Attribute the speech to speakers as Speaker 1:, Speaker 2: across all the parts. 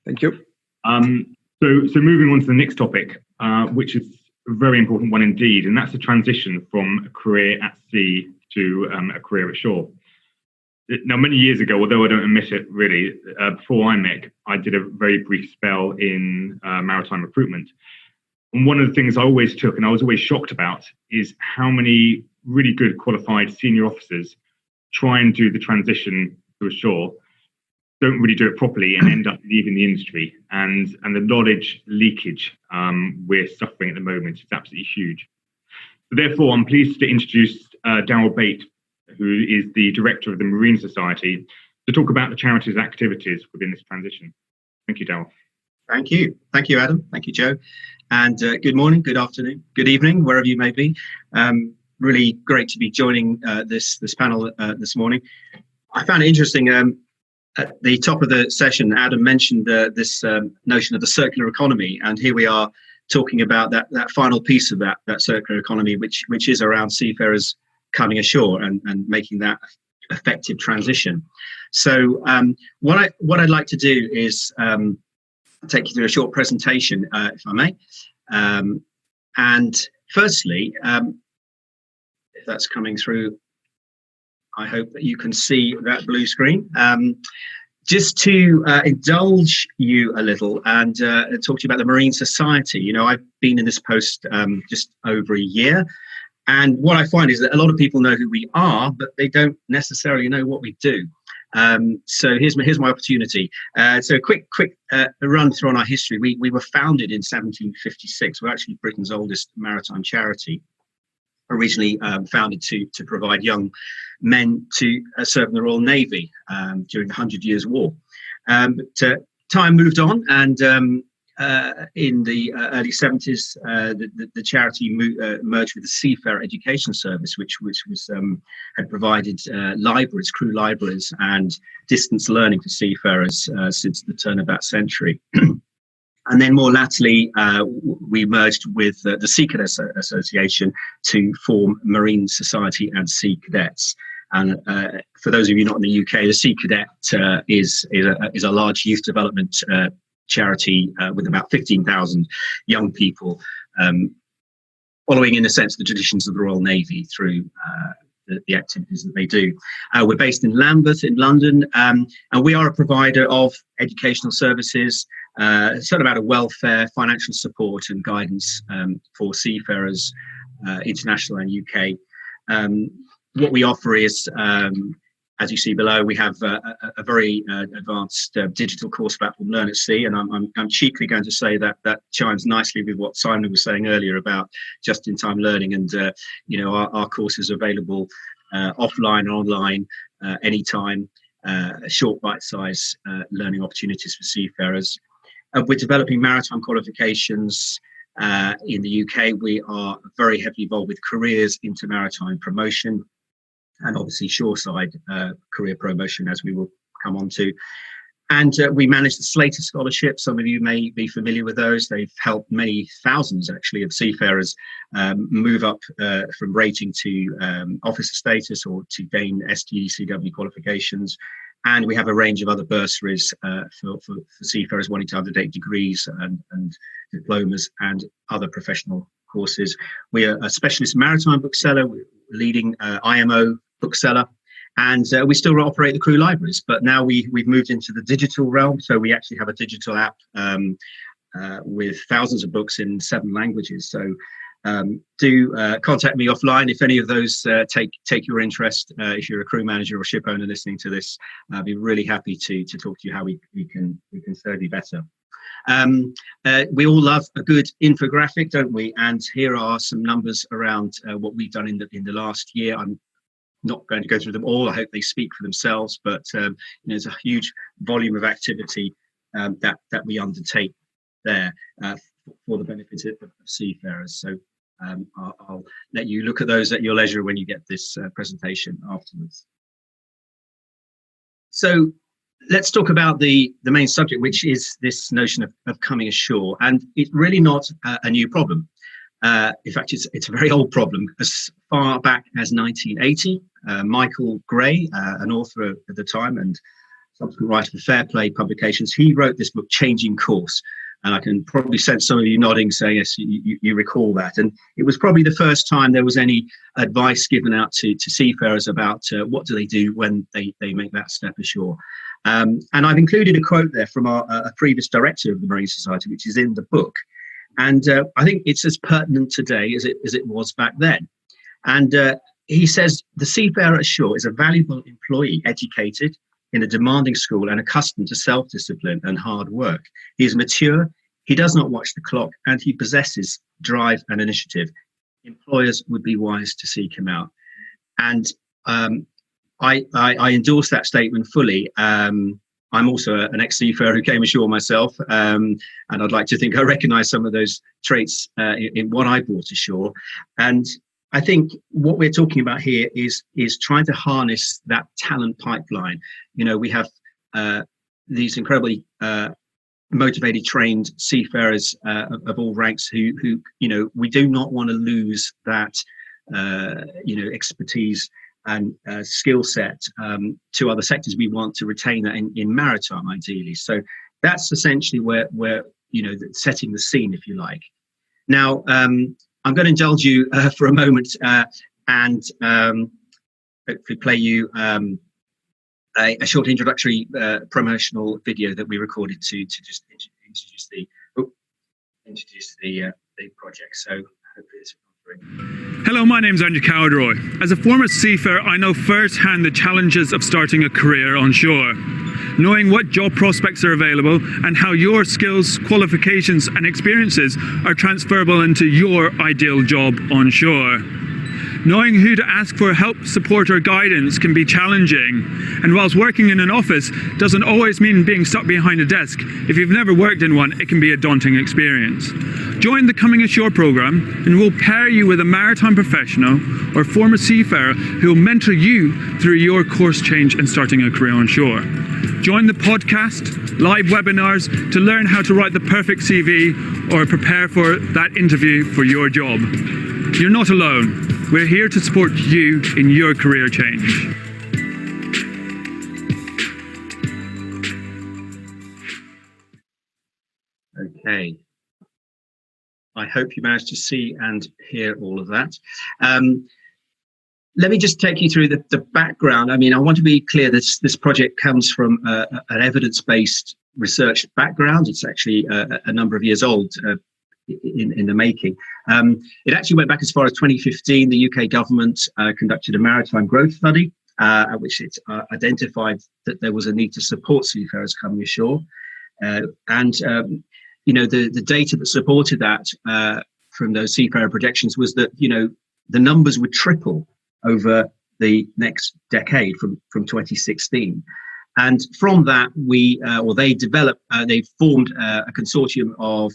Speaker 1: Thank you.
Speaker 2: So moving on to the next topic, which is a very important one indeed, and that's the transition from a career at sea to a career at shore. Now, many years ago, although I don't admit it really, before IMEC, I did a very brief spell in maritime recruitment. And one of the things I always took, and I was always shocked about, is how many really good qualified senior officers try and do the transition to ashore, don't really do it properly, and end up leaving the industry. And the knowledge leakage we're suffering at the moment is absolutely huge. So therefore, I'm pleased to introduce Darryl Bate, who is the director of the Marine Society, to talk about the charity's activities within this transition. Thank you, Darryl.
Speaker 3: Thank you. Thank you, Adam. Thank you, Joe. And good morning, good afternoon, good evening, wherever you may be. Really great to be joining this panel this morning. I found it interesting. At the top of the session, Adam mentioned this notion of the circular economy, and here we are talking about that final piece of that circular economy, which is around seafarers coming ashore and making that effective transition. So what I'd like to do is take you through a short presentation, if I may. And firstly, if that's coming through, I hope that you can see that blue screen. Just to indulge you a little and talk to you about the Marine Society. You know, I've been in this post just over a year. And what I find is that a lot of people know who we are, but they don't necessarily know what we do. So here's my opportunity. So a quick run through on our history. We were founded in 1756. We're actually Britain's oldest maritime charity, originally founded to provide young men to serve in the Royal Navy during the 100 Years' War. But time moved on, and in the early 70s, the charity merged with the Seafarer Education Service, which was had provided libraries, crew libraries, and distance learning for seafarers since the turn of that century. And then more latterly, we merged with the Sea Cadets Association to form Marine Society and Sea Cadets. And for those of you not in the UK, the Sea Cadet is a large youth development charity with about 15,000 young people, following, in a sense, the traditions of the Royal Navy through the activities that they do. We're based in Lambeth in London, and we are a provider of educational services, sort of out of welfare, financial support and guidance for seafarers, international and UK. What we offer is, as you see below, we have a very advanced digital course platform, Learn at Sea, and I'm cheekily going to say that chimes nicely with what Simon was saying earlier about just-in-time learning, and our courses are available offline and online anytime, short bite-sized learning opportunities for seafarers. We're developing maritime qualifications. In the UK, we are very heavily involved with careers into maritime promotion, and obviously shoreside career promotion, as we will come on to. And we manage the Slater Scholarship. Some of you may be familiar with those. They've helped many thousands, actually, of seafarers move up from rating to officer status or to gain STCW qualifications. And we have a range of other bursaries for seafarers wanting to undertake degrees and diplomas and other professional courses. We are a specialist maritime bookseller, leading IMO bookseller, and we still operate the crew libraries. But now we've moved into the digital realm, so we actually have a digital app with thousands of books in 7 languages. So do contact me offline if any of those take your interest. If you're a crew manager or ship owner listening to this, I'd be really happy to talk to you how we can serve you better. We all love a good infographic, don't we? And here are some numbers around what we've done in the last year. I'm not going to go through them all. I hope they speak for themselves, but there's a huge volume of activity that we undertake there for the benefit of seafarers. So I'll let you look at those at your leisure when you get this presentation afterwards. So let's talk about the main subject, which is this notion of coming ashore. And it's really not a new problem. In fact, it's a very old problem. As far back as 1980, Michael Gray, an author at the time and subsequent writer for Fair Play Publications. He wrote this book, Changing Course. And I can probably sense some of you nodding, saying, yes, you recall that. And it was probably the first time there was any advice given out to seafarers about what do they do when they make that step ashore. And I've included a quote there from a previous director of the Marine Society, which is in the book. And I think it's as pertinent today as it was back then. And he says, the seafarer ashore is a valuable employee, educated in a demanding school and accustomed to self-discipline and hard work. He is mature, he does not watch the clock, and he possesses drive and initiative. Employers would be wise to seek him out. And I endorse that statement fully. I'm also an ex-seafarer who came ashore myself, and I'd like to think I recognise some of those traits in what I brought ashore. And I think what we're talking about here is trying to harness that talent pipeline. You know, we have these incredibly motivated, trained seafarers of all ranks who, you know, we do not want to lose that, you know, expertise and skill set to other sectors. We want to retain that in maritime, ideally. So that's essentially where you know, setting the scene, if you like. Now, I'm going to indulge you for a moment and hopefully play you a short introductory promotional video that we recorded to just introduce the project. So hopefully this will come through.
Speaker 1: Hello, my name's Andrew Cowderoy. As a former seafarer, I know firsthand the challenges of starting a career on shore. Knowing what job prospects are available and how your skills, qualifications and experiences are transferable into your ideal job on shore. Knowing who to ask for help, support or guidance can be challenging. And whilst working in an office doesn't always mean being stuck behind a desk, if you've never worked in one, it can be a daunting experience. Join the Coming Ashore programme and we'll pair you with a maritime professional or former seafarer who will mentor you through your course change and starting a career on shore. Join the podcast, live webinars to learn how to write the perfect CV or prepare for that interview for your job. You're not alone. We're here to support you in your career change.
Speaker 3: Okay. I hope you managed to see and hear all of that. Let me just take you through the background. I mean, I want to be clear that this project comes from an evidence-based research background. It's actually a number of years old in the making. It actually went back as far as 2015. The UK government conducted a maritime growth study at which it identified that there was a need to support seafarers coming ashore. You know, the data that supported that from those seafarer projections was that, you know, the numbers would triple over the next decade from 2016. And from that, they formed a consortium of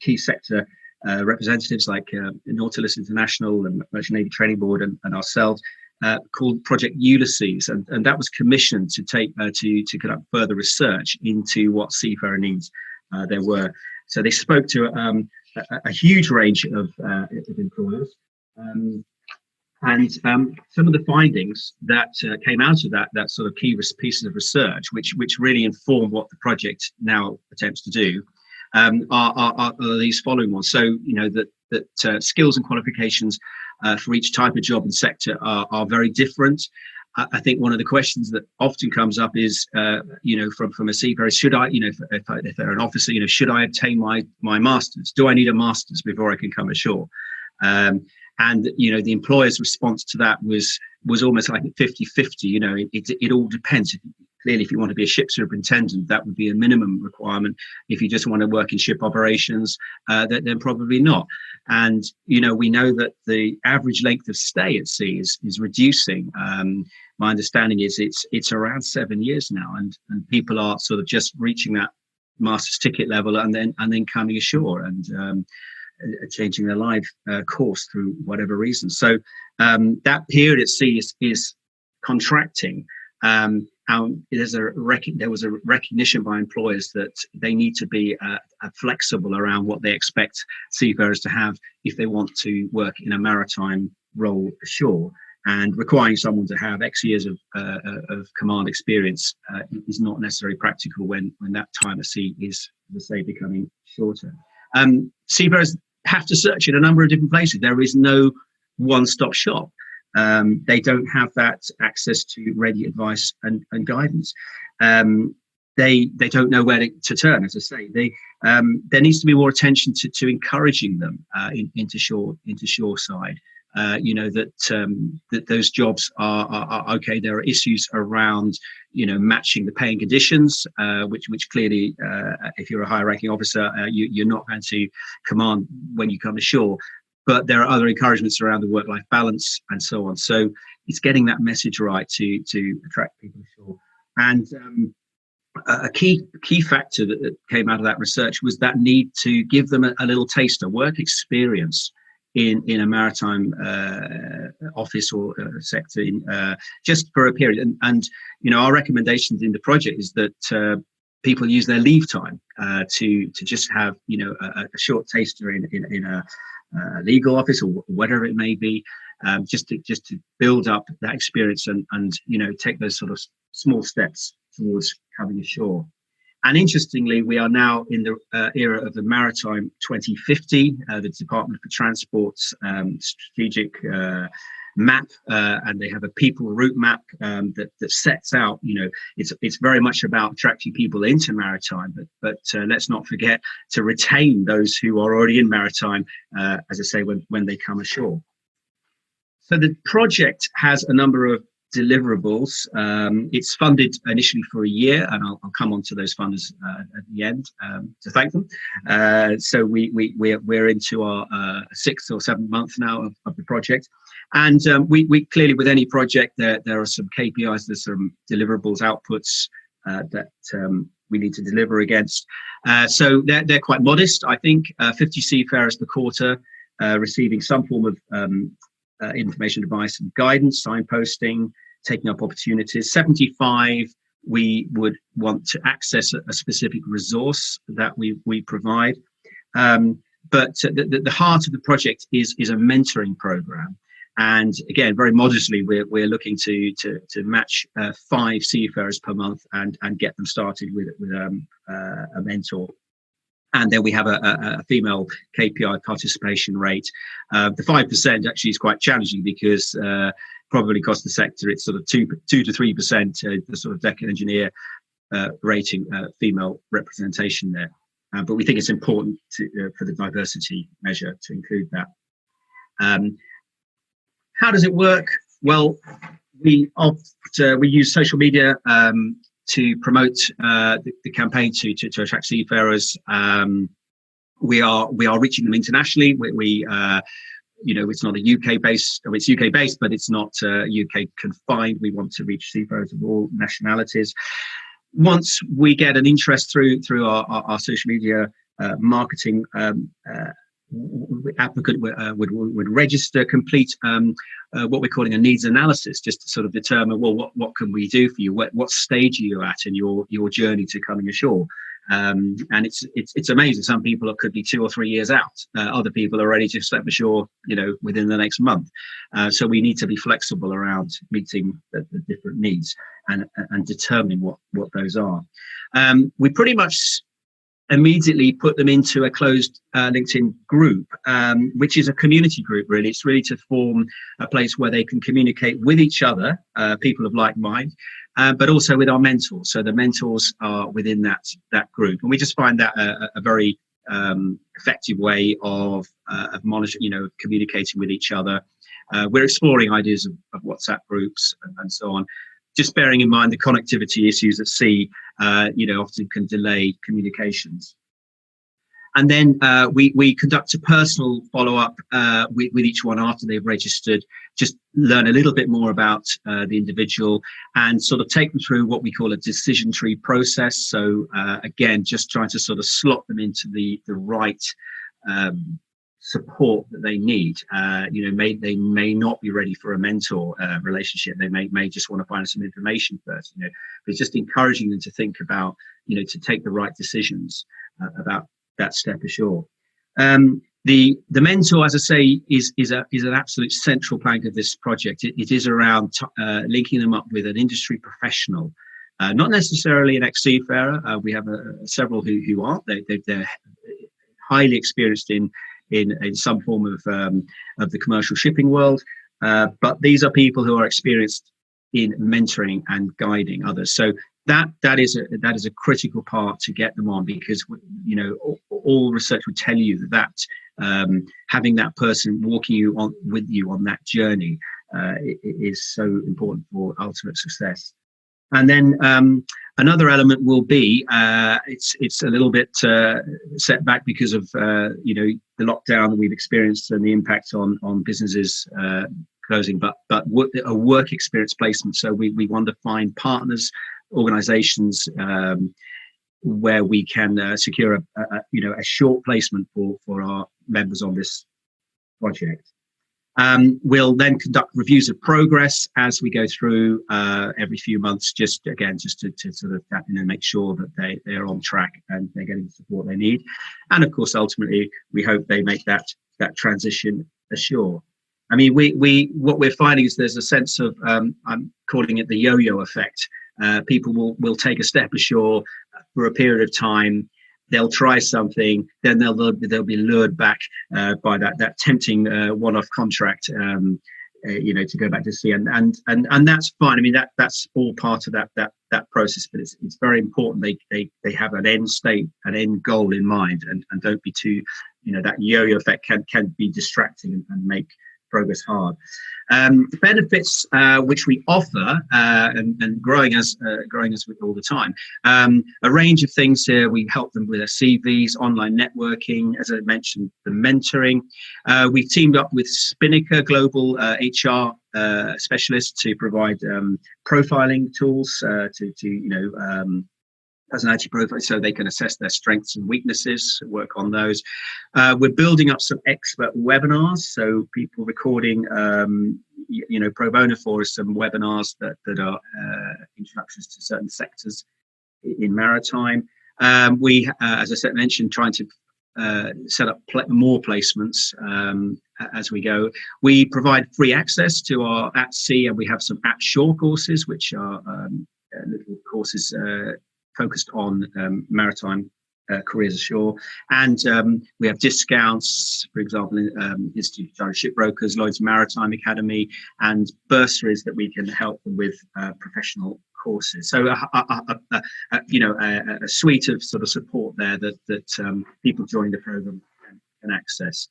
Speaker 3: key sector representatives like Nautilus International and Merchant Navy Training Board and ourselves, called Project Ulysses, and that was commissioned to conduct further research into what seafarer needs there were. So they spoke to a huge range of employers. And some of the findings that came out of that sort of key pieces of research, which really inform what the project now attempts to do, are these following ones. So, you know, that skills and qualifications for each type of job and sector are very different. I think one of the questions that often comes up is, you know, from a seafarer, should I, you know, if they're an officer, you know, should I obtain my master's? Do I need a master's before I can come ashore? And, you know, the employer's response to that was almost like 50-50. You know, it all depends. Clearly, if you want to be a ship superintendent, that would be a minimum requirement. If you just want to work in ship operations, then probably not. And, you know, we know that the average length of stay at sea is reducing. My understanding is it's around 7 years now, and people are sort of just reaching that master's ticket level and then coming ashore and changing their life course through whatever reason. So that period at sea is contracting. There was a recognition by employers that they need to be flexible around what they expect seafarers to have if they want to work in a maritime role ashore. and requiring someone to have X years of command experience is not necessarily practical when that time at sea is, as I say, becoming shorter. Seafarers have to search in a number of different places. There is no one-stop shop. They don't have that access to ready advice and guidance. They don't know where to turn, as I say. There needs to be more attention to encouraging them into shore side. That those jobs are okay. There are issues around, matching the pay and conditions, which clearly, if you're a higher ranking officer, you're not going to command when you come ashore. But there are other encouragements around the work-life balance and so on. So it's getting that message right to attract people ashore. And a key factor that came out of that research was that need to give them a little taste, a work experience in a maritime office or sector just for a period. And our recommendations in the project is that people use their leave time to just have a short taster in a legal office or whatever it may be, just to build up that experience and take those sort of small steps towards coming ashore. And interestingly, we are now in the era of the Maritime 2050, the Department for Transport's strategic map, and they have a people route map that sets out, it's very much about attracting people into maritime, but let's not forget to retain those who are already in maritime, as I say, when they come ashore. So the project has a number of deliverables. It's funded initially for a year, and I'll come on to those funders at the end to thank them. So we're into our 6th or 7th month now of the project, and we clearly, with any project, there are some KPIs, there's some deliverables, outputs that we need to deliver against. So they're quite modest. I think 50 seafarers per quarter receiving some form of information, advice and guidance, signposting, taking up opportunities. 75, we would want to access a specific resource that we provide. But the heart of the project is a mentoring program. And again, very modestly, we're looking to match 5 seafarers per month and get them started with a mentor. And then we have a female KPI participation rate. The 5% actually is quite challenging because probably across the sector, it's sort of 2 to 3%, the sort of deck engineer rating female representation there. But we think it's important for the diversity measure to include that. How does it work? Well, we use social media to promote the campaign to attract seafarers. We are reaching them internationally. It's not a UK based, it's UK based, but it's not UK confined. We want to reach seafarers of all nationalities. Once we get an interest through our social media marketing, applicant would register, complete what we're calling a needs analysis, just to sort of determine, well, what can we do for you? What stage are you at in your journey to coming ashore? And it's amazing. Some people could be 2 or 3 years out. Other people are ready to step ashore, within the next month. So we need to be flexible around meeting the different needs and determining what those are. We pretty much immediately put them into a closed LinkedIn group, which is a community group, really. It's really to form a place where they can communicate with each other, people of like mind, but also with our mentors. So the mentors are within that group. And we just find that a very effective way of monitoring, communicating with each other. We're exploring ideas of WhatsApp groups and so on. Just bearing in mind the connectivity issues at sea, often can delay communications. And then we conduct a personal follow-up with each one after they've registered, just learn a little bit more about the individual and sort of take them through what we call a decision tree process. So again, just trying to sort of slot them into the right support that they need. They may not be ready for a mentor relationship. They may just want to find some information first. But just encouraging them to think about, to take the right decisions about that step ashore. The mentor, as I say, is an absolute central plank of this project. It is around linking them up with an industry professional, not necessarily an ex-seafarer. We have several who aren't. They're highly experienced in some form of the commercial shipping world, but these are people who are experienced in mentoring and guiding others. So that is a critical part to get them on, because all research would tell you that having that person walking with you on that journey is so important for ultimate success. And then another element will be it's a little bit set back because of the lockdown that we've experienced and the impact on businesses closing, but a work experience placement. So we want to find partners, organizations where we can secure a short placement for our members on this project. We'll then conduct reviews of progress as we go through every few months, just to sort of make sure that they're on track and they're getting the support they need. And of course, ultimately, we hope they make that transition ashore. I mean, what we're finding is there's a sense of I'm calling it the yo-yo effect. People will take a step ashore for a period of time. They'll try something, then they'll be lured back by that tempting one-off contract, to go back to sea, and that's fine. I mean, that's all part of that process, but it's very important they have an end state, an end goal in mind, and don't be too, that yo-yo effect can be distracting and make progress hard. Benefits which we offer and growing as with all the time. A range of things here. We help them with their CVs, online networking, as I mentioned, the mentoring. We've teamed up with Spinnaker Global HR specialists to provide profiling tools to personality profile, so they can assess their strengths and weaknesses, work on those. We're building up some expert webinars, so people recording, pro bono for us, some webinars that are introductions to certain sectors in maritime. We, as I mentioned, trying to set up more placements as we go. We provide free access to our at sea, and we have some at shore courses, which are little courses focused on maritime careers ashore, and we have discounts, for example, Institute of Shipbrokers, Lloyd's Maritime Academy, and bursaries that we can help them with professional courses. So a suite of sort of support there that people joining the program can access,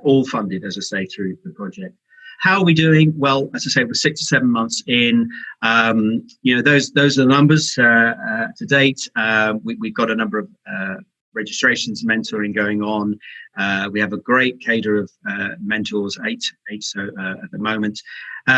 Speaker 3: all funded, as I say, through the project. How are we doing? Well, as I say, we're 6 to 7 months in. Those are the numbers to date. We've got a number of registrations, mentoring going on. We have a great cadre of mentors, eight so at the moment.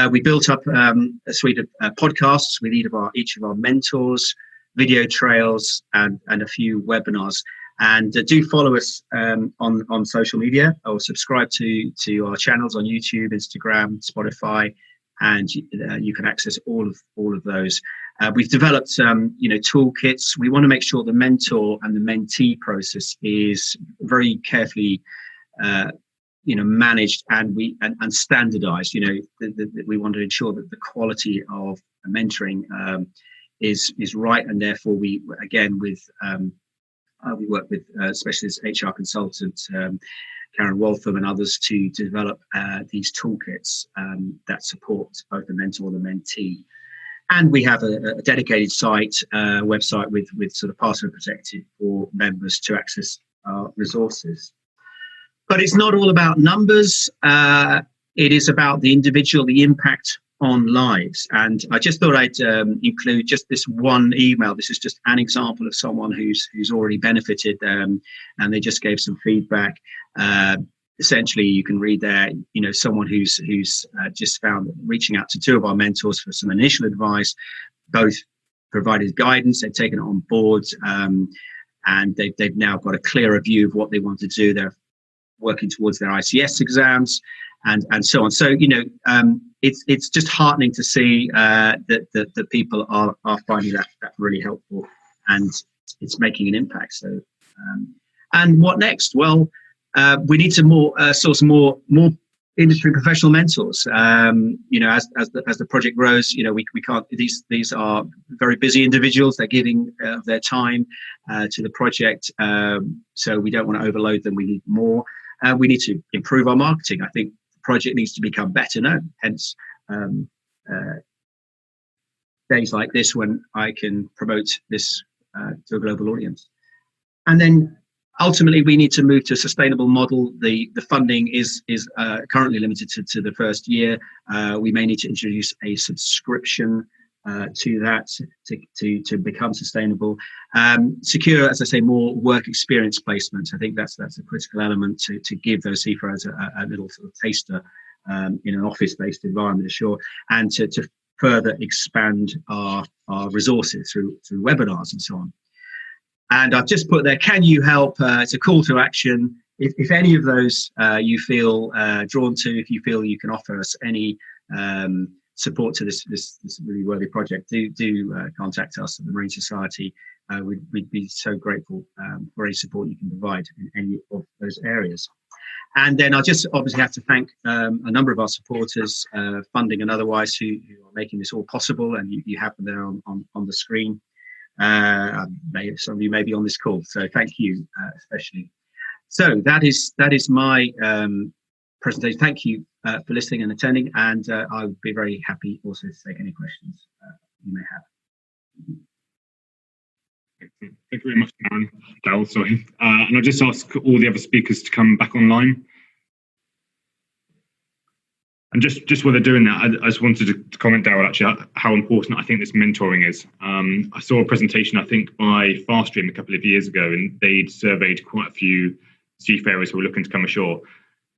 Speaker 3: We built up a suite of podcasts with each of our mentors, video trails, and a few webinars. And do follow us on social media, or subscribe to our channels on YouTube, Instagram, Spotify, and you can access all of those. We've developed toolkits. We want to make sure the mentor and the mentee process is very carefully managed and standardized. We want to ensure that the quality of mentoring is right, and therefore we work with specialist HR consultants, Karen Waltham and others, to develop these toolkits that support both the mentor and the mentee. And we have a dedicated website with sort of password protected for members to access our resources. But it's not all about numbers. It is about the individual, the impact on lives. And I just thought I'd include just this one email. This is just an example of someone who's already benefited, and they just gave some feedback. Essentially, you can read there, someone who's just found that reaching out to 2 of our mentors for some initial advice, both provided guidance, they've taken it on board, and they've now got a clearer view of what they want to do. They're working towards their ICS exams, and so on. So it's just heartening to see that people are finding that really helpful, and it's making an impact. So and what next? Well, we need to source more industry professional mentors. As the project grows, we can't. These are very busy individuals. They're giving their time to the project, so we don't want to overload them. We need more. We need to improve our marketing. I think the project needs to become better known. Hence, days like this when I can promote this to a global audience. And then ultimately, we need to move to a sustainable model. The funding is currently limited to the first year. We may need to introduce a subscription to that to become sustainable. Secure, as I say, more work experience placements. I think that's a critical element to give those seafarers a little sort of taster in an office-based environment, Ashore, and to further expand our resources through webinars and so on. And I've just put there, can you help? It's a call to action. If any of those you feel drawn to, if you feel you can offer us any support to this really worthy project, do contact us at the Marine Society. We'd be so grateful for any support you can provide in any of those areas. And then I just obviously have to thank a number of our supporters, funding and otherwise, who are making this all possible, and you have them there on the screen. Some of you may be on this call, so thank you especially. So that is my presentation. Thank you for listening and attending, and I would be very happy also to take any questions you may have.
Speaker 2: Excellent. Thank you very much, Darryl. Sorry, and I'll just ask all the other speakers to come back online. And just while they're doing that, I just wanted to comment, Darryl, actually, how important I think this mentoring is. I saw a presentation, I think, by Farstream a couple of years ago, and they'd surveyed quite a few seafarers who were looking to come ashore.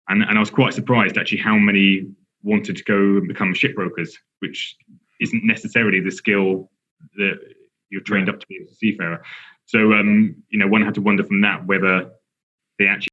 Speaker 2: And I was quite surprised, actually, how many wanted to go and become shipbrokers, which isn't necessarily the skill that you're trained up to be as a seafarer. So, one had to wonder from that whether they actually